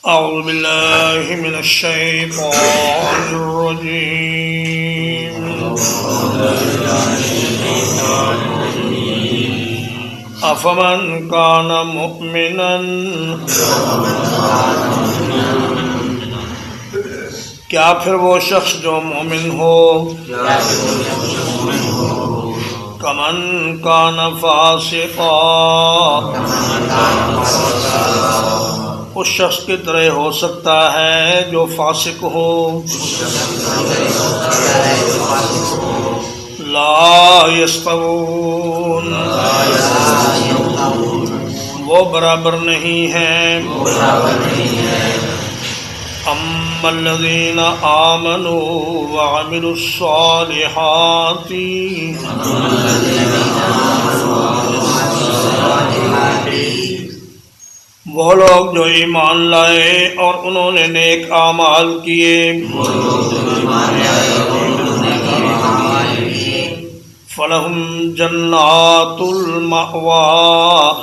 أعوذ بالله من الشيطان الرجيم. أفمن كان مؤمنا کیا پھر وہ شخص جو مومن ہو کمن کان فاسقا اس شخص کی طرح ہو سکتا ہے جو فاسق ہو. لا یستوون وہ برابر نہیں ہیں. اما الذین آمنوا وعملوا الصالحات وہ لوگ جو ایمان لائے اور انہوں نے نیک اعمال کیے. فلہم جنات المأویٰ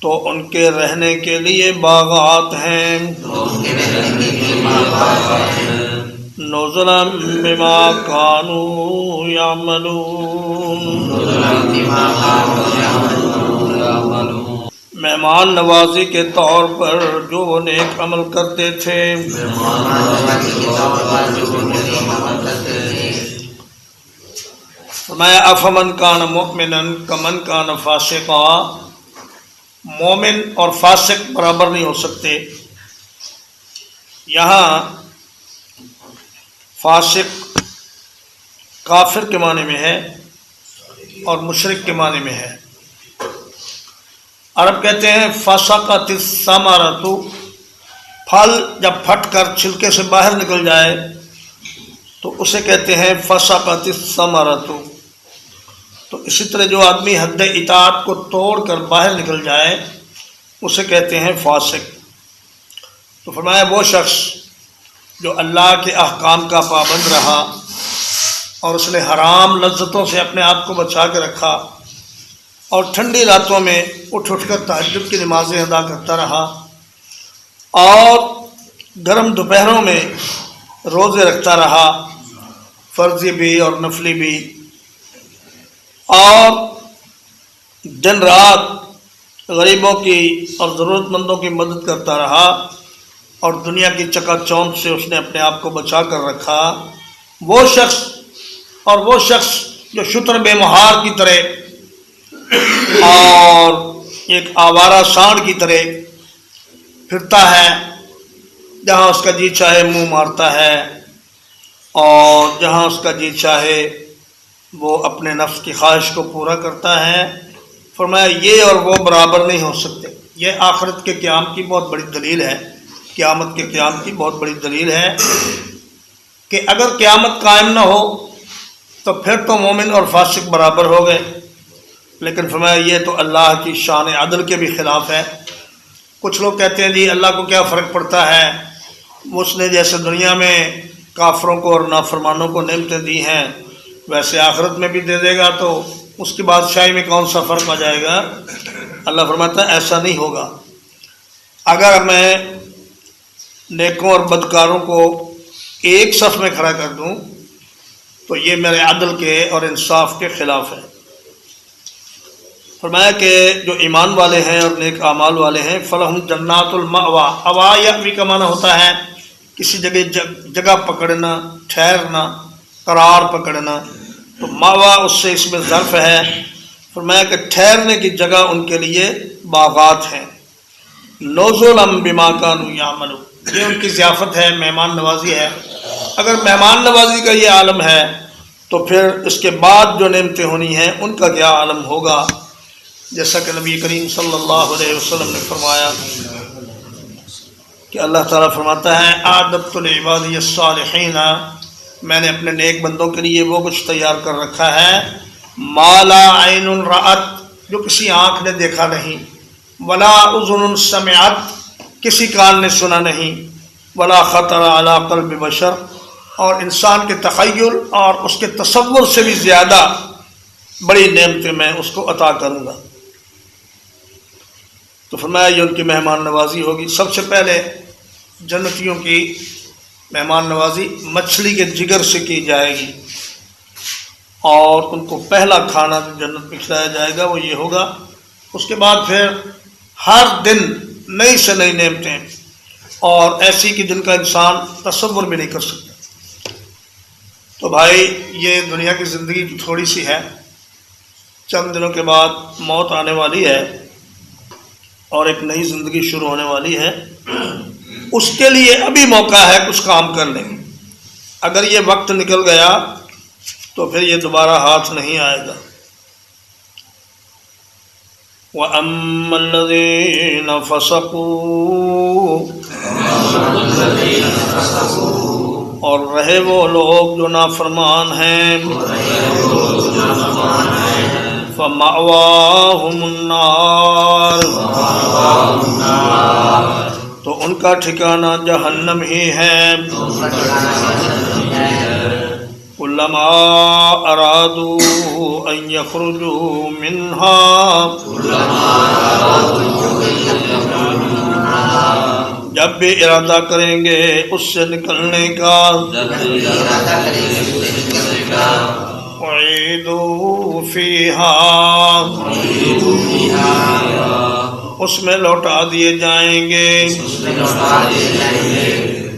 تو ان کے رہنے کے لیے باغات ہیں. نزلا بما كانوا يعملون مہمان نوازی کے طور پر جو وہ نیک عمل کرتے تھے. فرمایا افمن کان مؤمنا کمن کان فاسقا مومن اور فاسق برابر نہیں ہو سکتے. یہاں فاسق کافر کے معنی میں ہے اور مشرک کے معنی میں ہے. عرب کہتے ہیں فسقت الثمرۃ پھل جب پھٹ کر چھلکے سے باہر نکل جائے تو اسے کہتے ہیں فسقت الثمرۃ. تو اسی طرح جو آدمی حد اطاعت کو توڑ کر باہر نکل جائے اسے کہتے ہیں فاسق. تو فرمایا وہ شخص جو اللہ کے احکام کا پابند رہا اور اس نے حرام لذتوں سے اپنے آپ کو بچا کے رکھا اور ٹھنڈی راتوں میں اٹھ کر تہجد کی نمازیں ادا کرتا رہا اور گرم دوپہروں میں روزے رکھتا رہا فرضی بھی اور نفلی بھی اور دن رات غریبوں کی اور ضرورت مندوں کی مدد کرتا رہا اور دنیا کی چکا چوند سے اس نے اپنے آپ کو بچا کر رکھا. وہ شخص جو شتر بے مہار کی طرح اور ایک آوارہ سانڈ کی طرح پھرتا ہے جہاں اس کا جی چاہے منہ مارتا ہے اور جہاں اس کا جی چاہے وہ اپنے نفس کی خواہش کو پورا کرتا ہے. فرمایا یہ اور وہ برابر نہیں ہو سکتے. یہ آخرت کے قیام کی بہت بڑی دلیل ہے. قیامت کے قیام کی بہت بڑی دلیل ہے کہ اگر قیامت قائم نہ ہو تو پھر تو مومن اور فاسق برابر ہو گئے. لیکن فرمایا یہ تو اللہ کی شان عدل کے بھی خلاف ہے. کچھ لوگ کہتے ہیں جی اللہ کو کیا فرق پڑتا ہے، اس نے جیسے دنیا میں کافروں کو اور نافرمانوں کو نعمتیں دی ہیں ویسے آخرت میں بھی دے دے گا تو اس کی بادشاہی میں کون سا فرق آ جائے گا. اللہ فرماتا ہے ایسا نہیں ہوگا. اگر میں نیکوں اور بدکاروں کو ایک صف میں کھڑا کر دوں تو یہ میرے عدل کے اور انصاف کے خلاف ہے. فرمایا کہ جو ایمان والے ہیں اور نیک اعمال والے ہیں فلہم جنات المأویٰ. اوا یأوی کا معنی ہوتا ہے کسی جگہ پکڑنا، ٹھہرنا، قرار پکڑنا. تو مأویٰ اس سے اس میں ظرف ہے. فرمایا کہ ٹھہرنے کی جگہ ان کے لیے باغات ہیں. نزلا بما كانوا يعملون یہ ان کی ضیافت ہے، مہمان نوازی ہے. اگر مہمان نوازی کا یہ عالم ہے تو پھر اس کے بعد جو نعمتیں ہونی ہیں ان کا کیا عالم ہوگا. جیسا کہ نبی کریم صلی اللہ علیہ وسلم نے فرمایا کہ اللہ تعالیٰ فرماتا ہے اعددت لعبادی الصالحین میں نے اپنے نیک بندوں کے لیے وہ کچھ تیار کر رکھا ہے ما لا عین رأت جو کسی آنکھ نے دیکھا نہیں، ولا اذن سمعت کسی کان نے سنا نہیں، ولا خطر علی قلب بشر اور انسان کے تخیل اور اس کے تصور سے بھی زیادہ بڑی نعمتیں میں اس کو عطا کروں گا. تو تو فرمایا یہ ان کی مہمان نوازی ہوگی۔ سب سے پہلے جنتیوں کی مہمان نوازی مچھلی کے جگر سے کی جائے گی، اور ان کو پہلا کھانا جو جنت میں کھلایا جائے گا وہ یہ ہوگا۔ اس کے بعد پھر ہر دن نئی سے نئی نعمتیں، اور ایسی کہ جن کا انسان تصور بھی نہیں کر سکتا۔ تو بھائی یہ دنیا کی زندگی تھوڑی سی ہے، چند دنوں کے بعد موت آنے والی ہے اور ایک نئی زندگی شروع ہونے والی ہے۔ اس کے لیے ابھی موقع ہے کچھ کام کر لیں۔ اگر یہ وقت نکل گیا تو پھر یہ دوبارہ ہاتھ نہیں آئے گا۔ وَأَمَّا الَّذِينَ فَسَقُوا، اور رہے وہ لوگ جو نافرمان ہیں، فَمَأْوَاهُمُ النَّارُ، تو ان کا ٹھکانہ جہنم ہی ہے۔ کلما ارادوا ان یخرجوا منها، جب بھی ارادہ کریں گے اس سے نکلنے کا، اعیدوا فیہا، اس میں لوٹا دیے جائیں گے،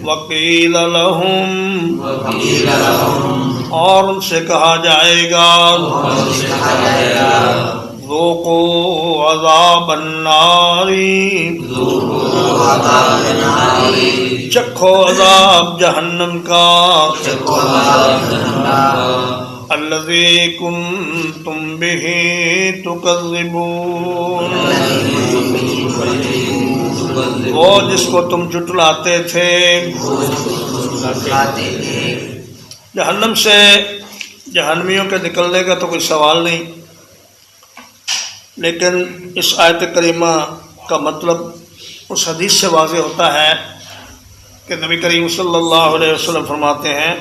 وقیل لہم، اور ان سے کہا جائے گا، ذوقوا عذاب النار، چکھو عذاب جہنم کا، الذی کنتم بہ تکذبون، وہ جس کو تم جھٹلاتے تھے۔ جہنم سے جہنمیوں کے نکلنے کا تو کوئی سوال نہیں، لیکن اس آیت کریمہ کا مطلب اس حدیث سے واضح ہوتا ہے کہ نبی کریم صلی اللہ علیہ وسلم فرماتے ہیں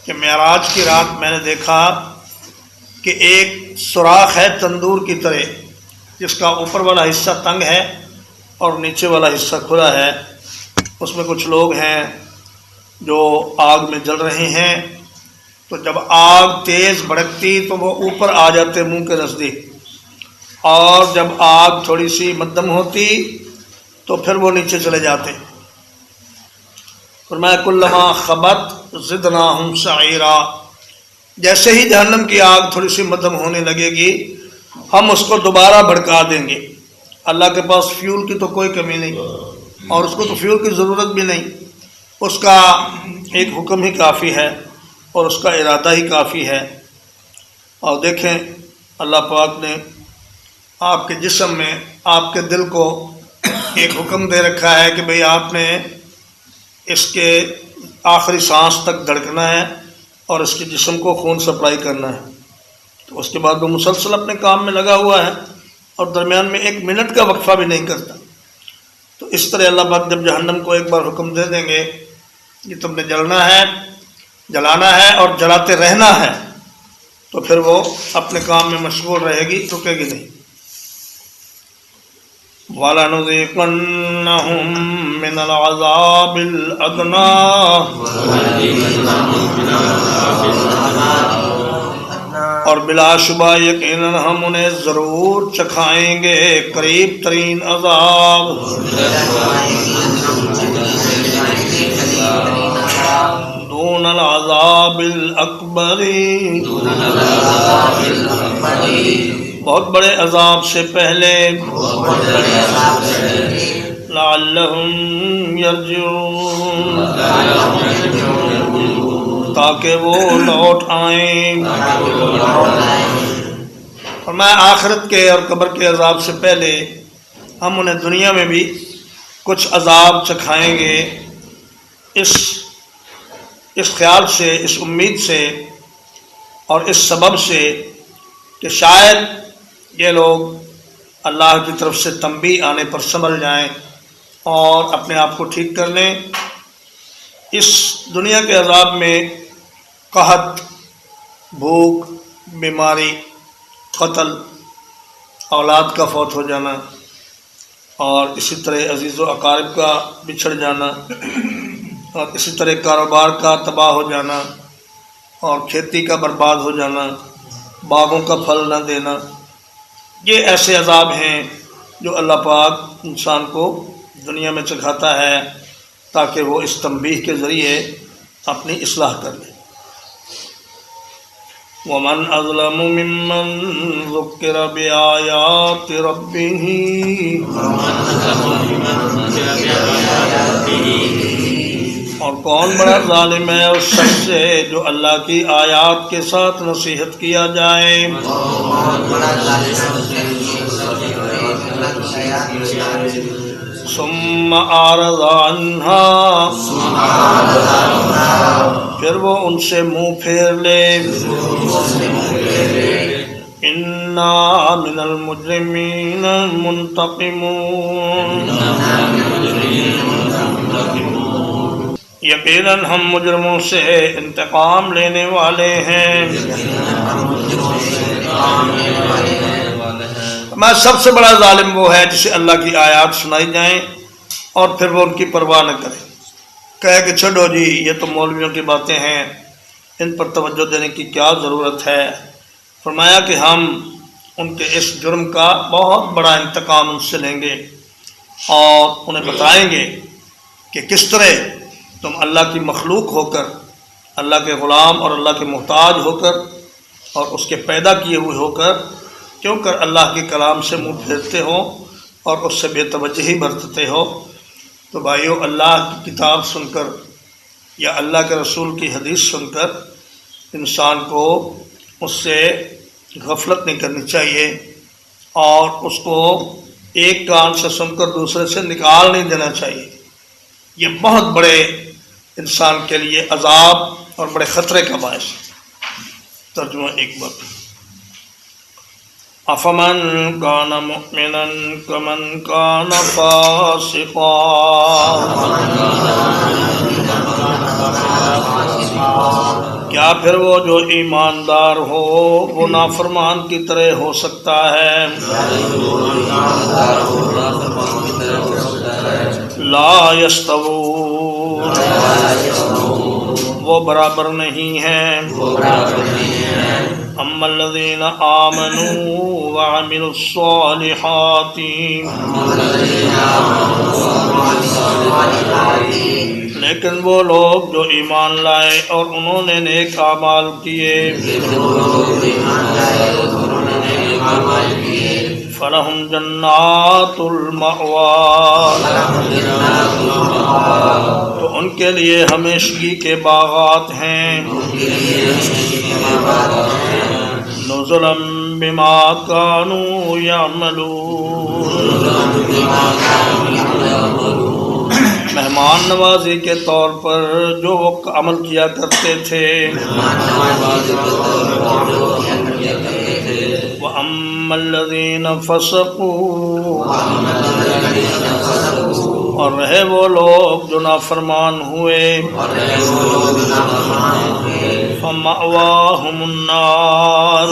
کہ معراج کی رات میں نے دیکھا کہ ایک سوراخ ہے تندور کی طرح، جس کا اوپر والا حصہ تنگ ہے اور نیچے والا حصہ کھلا ہے۔ اس میں کچھ لوگ ہیں جو آگ میں جل رہے ہیں، تو جب آگ تیز بھڑکتی تو وہ اوپر آ جاتے منہ کے نزدیک، اور جب آگ تھوڑی سی مدھم ہوتی تو پھر وہ نیچے چلے جاتے۔ فرمایا کلما خبت زدناہم سعیرا، جیسے ہی جہنم کی آگ تھوڑی سی مدھم ہونے لگے گی ہم اس کو دوبارہ بھڑکا دیں گے۔ اللہ کے پاس فیول کی تو کوئی کمی نہیں، اور اس کو تو فیول کی ضرورت بھی نہیں، اس کا ایک حکم ہی کافی ہے اور اس کا ارادہ ہی کافی ہے۔ اور دیکھیں اللہ پاک نے آپ کے جسم میں، آپ کے دل کو ایک حکم دے رکھا ہے کہ بھئی آپ نے اس کے آخری سانس تک دھڑکنا ہے اور اس کے جسم کو خون سپلائی کرنا ہے۔ تو اس کے بعد وہ مسلسل اپنے کام میں لگا ہوا ہے اور درمیان میں ایک منٹ کا وقفہ بھی نہیں کرتا۔ تو اس طرح اللہ پاک جب جہنم کو ایک بار حکم دے دیں گے کہ تم نے جلنا ہے، جلانا ہے اور جلاتے رہنا ہے، تو پھر وہ اپنے کام میں مشغول رہے گی، رکے گی نہیں۔ وَلَنُذِيقَنَّهُم مِّنَ الْعَذَابِ الْأَدْنَىٰ، اور بلا شبہ یقیناً ہم انہیں ضرور چکھائیں گے قریب ترین عذاب، دون العذاب الاکبر، بہت بڑے عذاب سے پہلے، لعلہم یرجعون، تاکہ وہ لوٹ آئیں۔ فرمایا آخرت کے اور قبر کے عذاب سے پہلے ہم انہیں دنیا میں بھی کچھ عذاب چکھائیں گے، اس خیال سے، اس امید سے اور اس سبب سے کہ شاید یہ لوگ اللہ کی طرف سے تنبیہ آنے پر سنبھل جائیں اور اپنے آپ کو ٹھیک کر لیں۔ اس دنیا کے عذاب میں قحط، بھوک، بیماری، قتل، اولاد کا فوت ہو جانا، اور اسی طرح عزیز و اقارب کا بچھڑ جانا، اور اسی طرح کاروبار کا تباہ ہو جانا، اور کھیتی کا برباد ہو جانا، باغوں کا پھل نہ دینا، یہ ایسے عذاب ہیں جو اللہ پاک انسان کو دنیا میں چکھاتا ہے تاکہ وہ اس تنبیہ کے ذریعے اپنی اصلاح کر لے۔ وَمَنْ أَظْلَمُ مِمَّنْ ذُكِّرَ بِآيَاتِ رَبِّهِ اور کون بڑا ظالم ہے اس شخص سے جو اللہ کی آیات کے ساتھ نصیحت کیا جائے۔ ثم أعرض عنها پھر وہ ان سے منہ پھیر لے۔ انا من المجرمین منتقمون یقیناً ہم مجرموں سے انتقام لینے والے ہیں۔ میں سب سے بڑا ظالم وہ ہے جسے اللہ کی آیات سنائی جائیں اور پھر وہ ان کی پرواہ نہ کرے، کہے کہ چھوڑو جی یہ تو مولویوں کی باتیں ہیں، ان پر توجہ دینے کی کیا ضرورت ہے۔ فرمایا کہ ہم ان کے اس جرم کا بہت بڑا انتقام ان سے لیں گے اور انہیں بتائیں گے کہ کس طرح تم اللہ کی مخلوق ہو کر، اللہ کے غلام اور اللہ کے محتاج ہو کر اور اس کے پیدا کیے ہوئے ہو کر کیوں کر اللہ کے کلام سے منہ پھیرتے ہو اور اس سے بے توجہی برتتے ہو۔ تو بھائیو، اللہ کی کتاب سن کر یا اللہ کے رسول کی حدیث سن کر انسان کو اس سے غفلت نہیں کرنی چاہیے اور اس کو ایک کان سے سن کر دوسرے سے نکال نہیں دینا چاہیے۔ یہ بہت بڑے انسان کے لیے عذاب اور بڑے خطرے کا باعث ہے۔ ترجمہ ایک بار، افمن کان مؤمنا کمن کان فاسقا کیا پھر وہ جو ایماندار ہو وہ نافرمان کی طرح ہو سکتا ہے؟ لا یستوون وہ برابر نہیں ہیں۔ اما الذین آمنوا وعملوا الصالحات لیکن وہ لوگ جو ایمان لائے اور انہوں نے نیک اعمال کیے، فلہم جنات المأویٰ تو ان کے لیے ہمیشگی کے باغات ہیں۔ نزلا بما کانوا یعملون مہمان نوازی کے طور پر جو وہ عمل کیا کرتے تھے۔ وَأَمَّا الَّذِينَ فَسَقُوا اور رہے وہ لوگ جو نافرمان ہوئے، فَمَأْوَاهُمُ النَّارُ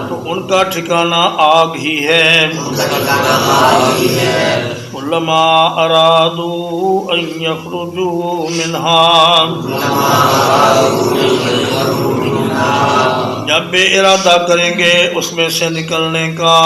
تو ان کا ٹھکانہ آگ ہی ہے۔ کُلَّمَا أَرَادُوا أَن يَخْرُجُوا مِنْهَا جب بھی ارادہ کریں گے اس میں سے نکلنے کا،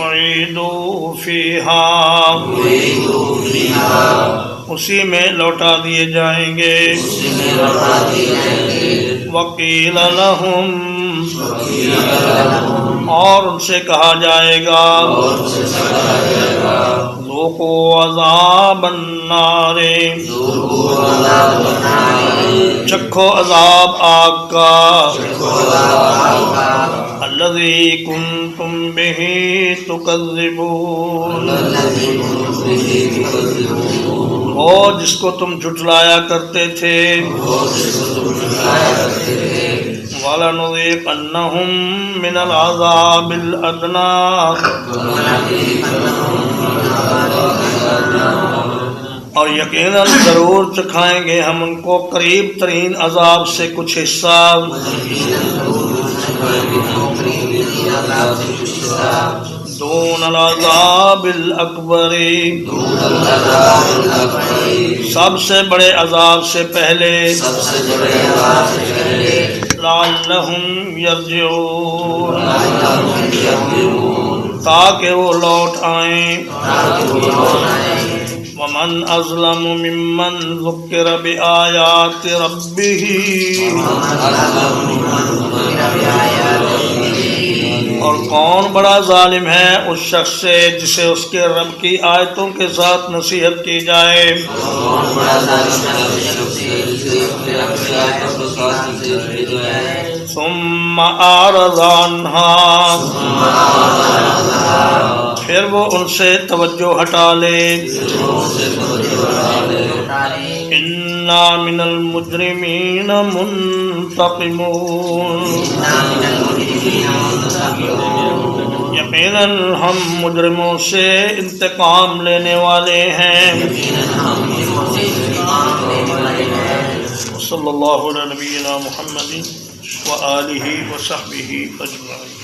اعیدوا فیہا اسی میں لوٹا دیے جائیں گے، وقیل لہم اور ان سے کہا جائے گا، ذوقوا عذاب النار چکھو عذاب آگ کا، الذی کنتم بہ تکذبون وہ جس کو تم جھٹلایا کرتے تھے۔ وَلَنُذِيقَنَّهُم مِّنَ الْعَذَابِ الْأَدْنَىٰ اور یقیناً ضرور چکھائیں گے ہم ان کو قریب ترین عذاب سے کچھ حصہ۔ دون العذاب الاکبر، سب سے بڑے عذاب سے پہلے، لعلہم یرجعون، تاکہ وہ لوٹ آئیں۔ ومن اظلم ممن ذکر بآیات ربہ، اور کون بڑا ظالم ہے اس شخص سے جسے اس کے رب کی آیتوں کے ساتھ نصیحت کی جائے۔ ثم اعرض عنہا، پھر وہ ان سے توجہ ہٹا لے۔ انا من المجرمین منتقمون، یقیناً ہم مجرموں سے انتقام لینے والے ہیں۔ صلی اللہ علیہ نبینا محمد وآلہ وصحبہ اجمعین۔